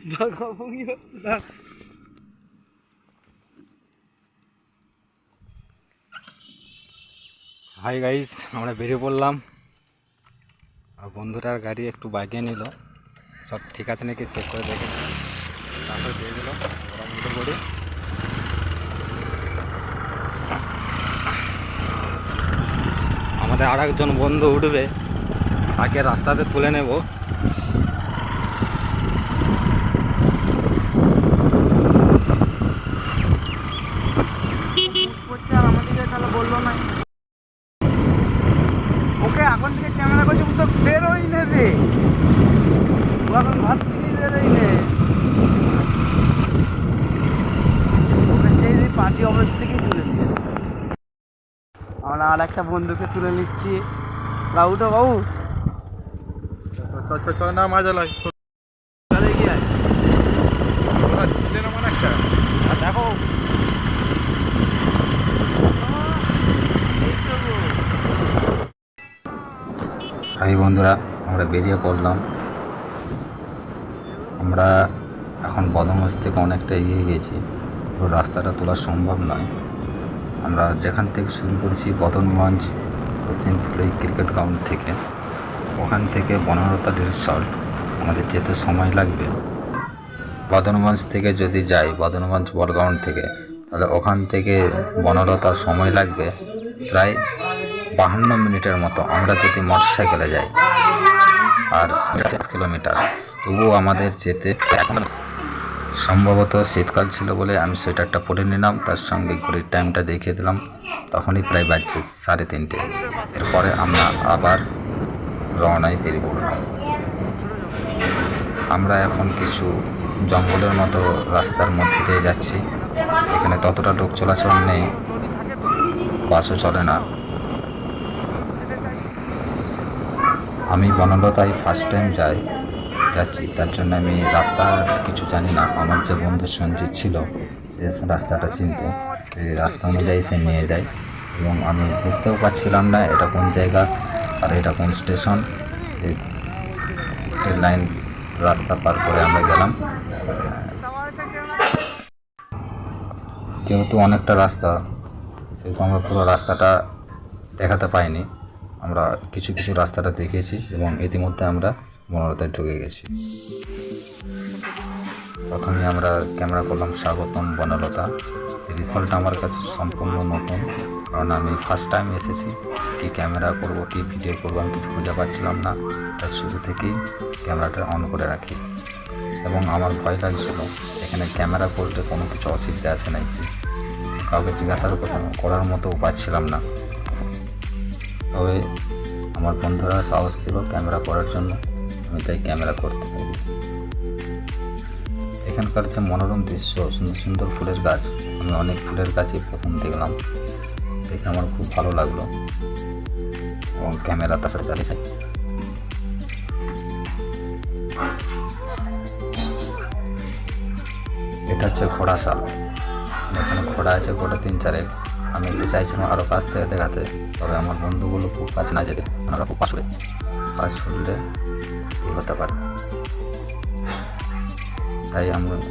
Hi guys, আমরা বেরিয়ে পড়লাম। আর বন্ধুটার গাড়ি একটু বাগিয়ে নিল, সব ঠিক আছে নাকি চেক করে দেখে তারপরে দিয়ে দিল ওরা বন্ধুর বড়ি। আমাদের আর একজন বন্ধু উঠবে, তাকে রাস্তাতে তুলে নেব। বললো না ওকে এখন থেকে ক্যামেরা করছে, তো বেরোই নেবে, এখন ভাবছি বেরোই নে ওকে সেই পার্টি অফিস থেকেই তুলে নিয়ে আমরা আর একটা বন্ধুকে তুলে নিচ্ছি। রাউটো বাবু না মজা লাগে কি আছে দেখো এই বন্ধুরা, আমরা বেরিয়ে পড়লাম। আমরা এখন বদমজ থেকে অনেকটা এগিয়ে গেছি, তো রাস্তাটা তোলা সম্ভব নয়। আমরা যেখান থেকে শুরু করেছি বদনগঞ্জ পশ্চিমফুলি ক্রিকেট গ্রাউন্ড থেকে, ওখান থেকে বনলতা রিসর্ট আমাদের যেতে সময় লাগবে। বদনগঞ্জ থেকে যদি যাই, বদনগঞ্জ বল গ্রাউন্ড থেকে, তাহলে ওখান থেকে বনলতার সময় লাগবে প্রায় 52 মিনিটের মতো, আমরা যদি মোটরসাইকেলে যাই। আর 5 কিলোমিটার, তবুও আমাদের যেতে এখন সম্ভবত শীতকাল ছিল বলে আমি সোয়েটারটা পরে নিলাম, তার সঙ্গে ঘড়ির টাইমটা দেখিয়ে দিলাম, তখনই প্রায় বাজছে 3:30। এরপরে আমরা আবার রওনায় বেরিয়ে পড়লাম। আমরা এখন কিছু জঙ্গলের মতো রাস্তার মধ্যে দিয়ে যাচ্ছি। এখানে ততটা লোক চলাচল নেই, বাসও চলে না। আমি বনলতায় ফার্স্ট টাইম যাচ্ছি, তার জন্য আমি রাস্তার কিছু জানি না। আমার যে বন্ধু সঞ্জিত ছিল, সে রাস্তাটা চিনত, সেই রাস্তা অনুযায়ী সে নিয়ে যায়, এবং আমি বুঝতেও পারছিলাম না এটা কোন জায়গা আর এটা কোন স্টেশন। রেল লাইন রাস্তা পার করে আমরা গেলাম। যেহেতু অনেকটা রাস্তা, সেহেতু আমরা পুরো রাস্তাটা দেখাতে পাইনি। আমরা কিছু কিছু রাস্তাটা দেখেছি এবং ইতিমধ্যে আমরা বনলতায় ঢুকে গেছি। প্রথমে আমরা ক্যামেরা করলাম স্বাগতম বনলতা। এই রিসর্টটা আমার কাছে সম্পূর্ণ নতুন, কারণ আমি ফার্স্ট টাইম এসেছি। কী ক্যামেরা করব, কী ভিডিও করবো, আমি কিছু খুঁজে পাচ্ছিলাম না, তার শুরু থেকেই ক্যামেরাটা অন করে রাখি। এবং আমার ভয় লাগছিল এখানে ক্যামেরা করলে কোনো কিছু অসুবিধা আছে নাকি, কাউকে জিজ্ঞাসা করার মতো পাচ্ছিলাম না। তবে আমার বন্ধুরা সাহস দিল ক্যামেরা করার জন্য, আমি তাই ক্যামেরা করতে পারি। এখানকার যে মনোরম দৃশ্য, সুন্দর সুন্দর ফুলের গাছ, আমি অনেক ফুলের গাছই প্রথম দেখলাম, দেখে আমার খুব ভালো লাগলো এবং ক্যামেরা তার সাথে চালিয়ে যাই। এটা হচ্ছে ঘোড়াশাল, এখানে ঘোড়া আছে, ঘোড়া 3-4। আমি একটু চাইছিলাম আরও কাছ থেকে দেখাতে, তবে আমার বন্ধুগুলো খুব কাছে না যেতে, ওনারা খুব পাশ ছুটলে কী হতে পারে, তাই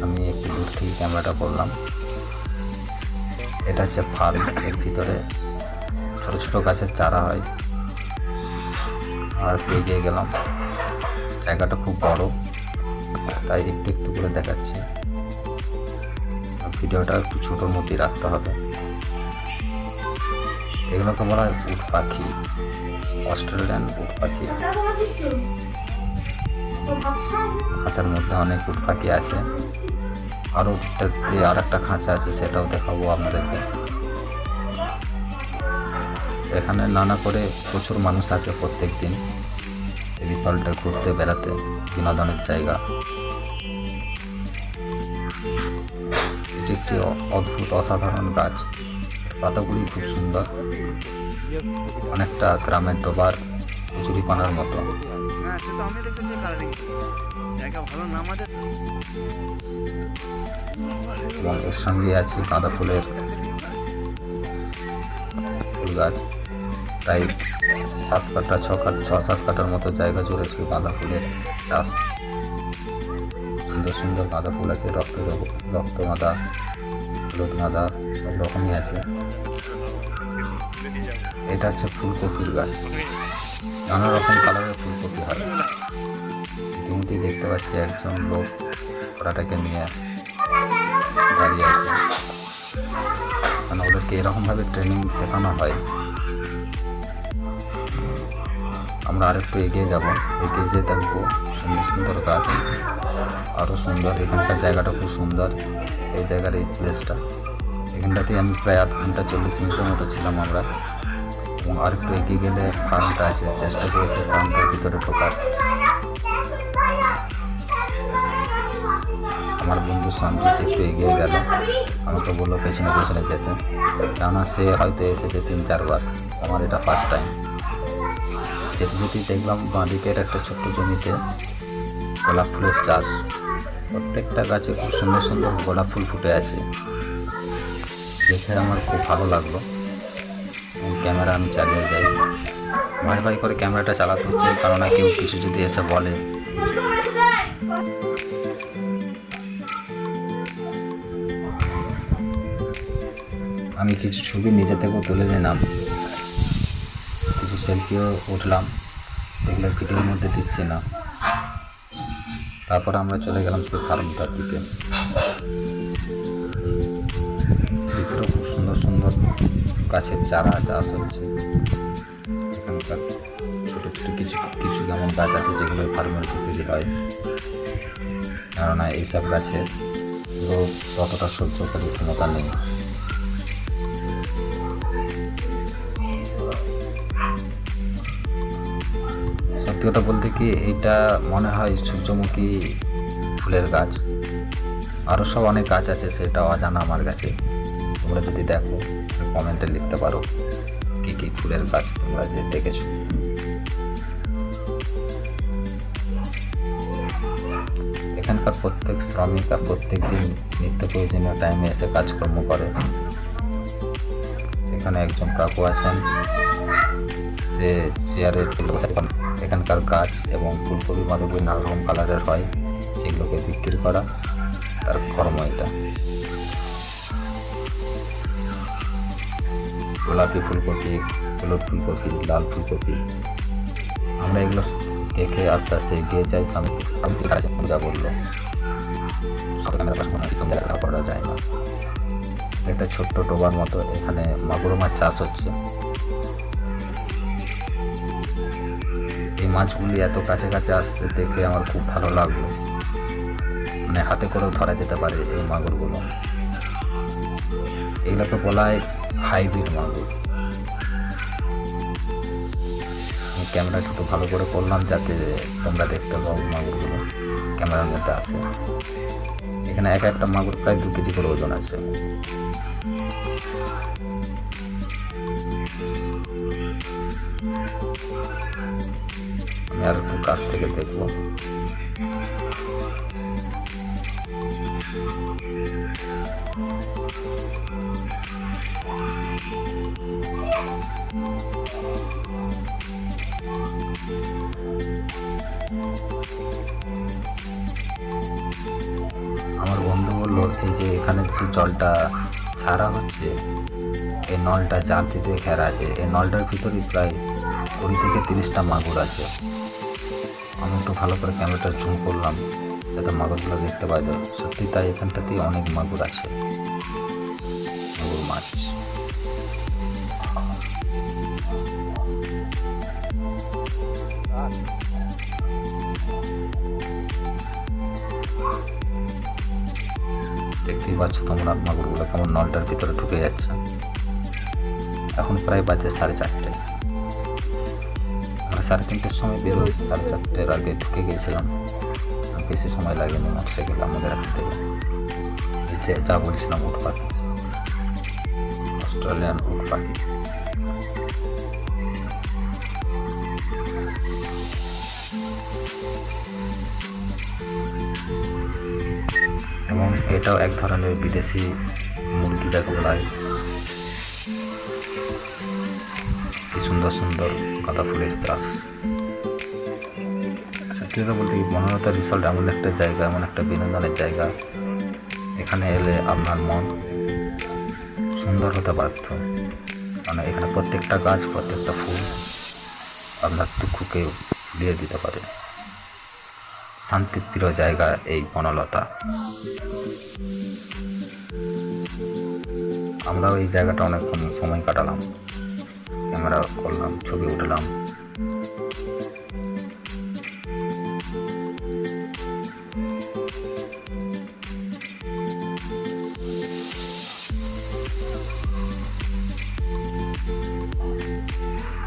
আমি একটু দূর থেকে ক্যামেরাটা করলাম। এটা হচ্ছে ফার্ম, এর ভিতরে ছোটো ছোটো গাছের চারা হয়। আর এগিয়ে গেলাম, জায়গাটা খুব বড়, তাই একটু একটু করে দেখাচ্ছি। ভিডিওটা একটু ছোটোর মধ্যেই রাখতে হবে। এগুলোকে বলা হয় উট পাখি, অস্ট্রেলিয়ান উট পাখি। খাঁচার মধ্যে অনেক উট পাখি আছে, আরও আর একটা খাঁচা আছে, সেটাও দেখাবো আপনাদেরকে। এখানে নানা করে প্রচুর মানুষ আসে প্রত্যেক দিন রিসর্টে ঘুরতে বেড়াতে, বিনোদনের জায়গা। এটি একটি অদ্ভুত অসাধারণ গাছ, পাতাগুলি খুব সুন্দর, অনেকটা গ্রামের ডোবার কচুরিপানার মতো। এবং এর সঙ্গে আছে গাঁদা ফুলের ফুল গাছ, প্রায় 7 কাঠা 6-7 কাঠার মতো জায়গা জুড়ে গাঁদা ফুলের চাষ। সুন্দর সুন্দর গাঁদা ফুল আছে, রক্ত গাঁদা, হলুদ গাঁদা, সব রকমই আছে। এটা হচ্ছে ফুলকপির গাছ, নানা রকম কালারের ফুলকপি হয়। ইতিমধ্যেই দেখতে পাচ্ছি একজন লোক ওটাকে নিয়ে দাঁড়িয়ে আছে, মানে ওদেরকে এরকমভাবে ট্রেনিং শেখানো হয়। আমরা আরেকটু এগিয়ে যাব, এগিয়ে যেয়ে দেখবো সুন্দর সুন্দর গাছ, আরও সুন্দর। এখানকার জায়গাটা খুব সুন্দর, এই জায়গার এই প্লেসটা। এখানটাতেই আমি প্রায় আধ ঘন্টা 40 মিনিটের মতো ছিলাম আমরা। এবং আরেকটু এগিয়ে গেলে ফার্মটা আছে, চেষ্টা করেছি ফার্মটার ভিতরে ঢোকার। আমার বন্ধু সঞ্জিত একটু এগিয়ে গেল, আমাকে বললো পেছনে পেছনে যেতে, কেননা সে হয়তো এসেছে 3-4 বার, আমার এটা ফার্স্ট টাইম। যেটুকুতেই দেখলাম বাঁদিকের একটা ছোট্ট জমিতে গোলাপ ফুলের চাষ, প্রত্যেকটা গাছে খুব সুন্দর সুন্দর গোলাপ ফুল ফুটে আছে। দেখে আমার খুব ভালো লাগলো। ক্যামেরা আমি চালিয়ে যাই, ভয় ভয় করে ক্যামেরাটা চালাতে হচ্ছে, কারণ কেউ কিছু যদি এসে বলে। আমি কিছু ছবি নিজে থেকেও তুলে নিলাম, কিছু সেলফিও উঠলাম, সেগুলো ভিডিওর মধ্যে দিচ্ছি না। তারপর আমরা চলে গেলাম সেই ফার্মটার দিকে। ভিতরে খুব সুন্দর সুন্দর গাছের চারা চাষ হচ্ছে। এখানকার ছোটো ছোটো কিছু কিছু যেমন গাছ আছে যেগুলো ফার্মের উপযোগী হয়, কেননা এইসব গাছের রোগ ততটা সহ্য করার ক্ষমতা নেই। সত্যি কথা বলতে কি, এইটা মনে হয় সূর্যমুখী ফুলের গাছ। আরও সব অনেক গাছ আছে, সেটা অজানা আমার কাছে। তোমরা যদি দেখো কমেন্টে লিখতে পারো কী কী ফুলের গাছ তোমরা যে দেখেছো। এখানকার প্রত্যেক শ্রমিকরা প্রত্যেক দিন নিত্য প্রয়োজনীয় টাইমে এসে কাজকর্ম করে। এখানে একজন কাকু আছেন, সে চেয়ারের এখানকার গাছ এবং ফুলকপি বাঁধাকপি নানা রকম কালারের হয়, সেগুলোকে বিক্রি করা তার কর্ম। এটা গোলাপি ফুলকপি, হলুদ ফুলকপি, লাল ফুলকপি। আমরা এগুলো দেখে আস্তে আস্তে এগিয়ে যাই। পূজা বললো সব ক্যামেরা করা যায় না। একটা ছোট্ট ডোবার মতো, এখানে মাগুর মাছ চাষ হচ্ছে। এই মাছগুলি এত কাছে কাছে আসছে দেখে আমার খুব ভালো লাগলো, মানে হাতে করেও ধরা যেতে পারে এই মাগুরগুলো। এগুলোকে বলা হয় হাইব্রিড মাগুর। আমি ক্যামেরাটা একটু ভালো করে করলাম যাতে তোমরা দেখতে পাও মাগুরগুলো ক্যামেরার মধ্যে আছে। এখানে এক একটা মাগুর প্রায় 2 কেজি করে ওজন আছে। আমি আর একটু কাছ থেকে দেখবো। আমার বন্ধু বললো এই যে এখানে যে জলটা ছাড়া হচ্ছে, এই নলটা জাল দিয়ে ঘেরা আছে, এই নলটার ভিতরে প্রায় 20 থেকে 30টা মাগুর আছে। আমি একটু ভালো করে ক্যামেরাটা জুম করলাম যাতে মাগুরগুলো দেখতে পাওয়া যায়। সত্যি তাই, এখানটাতেই অনেক মাগুর আছে, মাগুর মাছ। দেখতেই পাচ্ছ তোমরা মাগুরগুলো কেমন নলটার ভিতরে ঢুকে যাচ্ছে। এখন প্রায় বাজে 4:30। আমরা 3:30-র সময় বেরোই, 4:30-এর আগে ঢুকে গিয়েছিলাম। বেশি সময় লাগেনি মোটরসাইকেল আমাদের এখান থেকে। যা বলেছিলাম উট পাখি, অস্ট্রেলিয়ান উট পাখি। এবং এটাও এক ধরনের বিদেশি মুরগি যাকে বলা হয়। কি সুন্দর সুন্দর গাঁদা ফুলের চাষ। সত্যি কথা বলতে কি বনলতা রিসর্ট এমন একটা জায়গা, এমন একটা বিনোদনের জায়গা, এখানে এলে আপনার মন সুন্দর হতে বাধ্য। মানে এখানে প্রত্যেকটা গাছ, প্রত্যেকটা ফুল আপনার দুঃখকে ভুলিয়ে দিতে পারে। শান্তিপ্রিয় জায়গা এই বনলতা। আমরাও এই জায়গাটা অনেকক্ষণ সময় কাটালাম, ক্যামেরা করলাম, ছবি উঠলাম।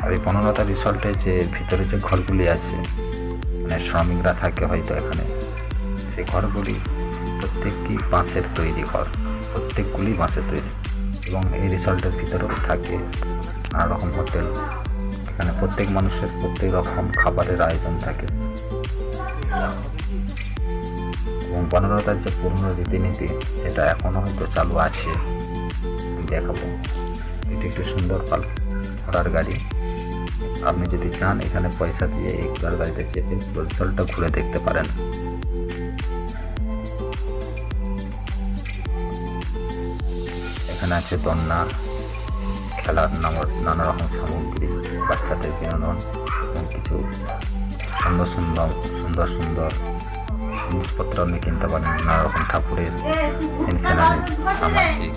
আর এই বনলতা রিসর্টে যে ভিতরে যে ঘরগুলি আছে, মানে শ্রমিকরা থাকে হয়তো এখানে, সেই ঘরগুলি প্রত্যেকই বাঁশের তৈরি ঘর, প্রত্যেকগুলি বাঁশের তৈরি। এবং এই রিসর্টের ভিতরেও থাকে নানা রকম হোটেল। এখানে প্রত্যেক মানুষের প্রত্যেক রকম খাবারের আয়োজন থাকে। এবং বনলতার যে পুরনো রীতিনীতি সেটা এখনও হয়তো চালু আছে, দেখাবো। এটি একটি সুন্দর ঘোড়ার গাড়ি। আপনি যদি চান এখানে পয়সা দিয়ে এই ঘোড়ার গাড়িতে চেপে রিসর্টটা ঘুরে দেখতে পারেন। এখানে আছে দোলনা, খেলার নানা রকম সামগ্রী, বাচ্চাদের বিনোদন এবং কিছু সুন্দর সুন্দর সুন্দর সুন্দর জিনিসপত্র আপনি কিনতে পারেন। নানা রকম ঠাকুরের সিনসিনারি সামাজিক।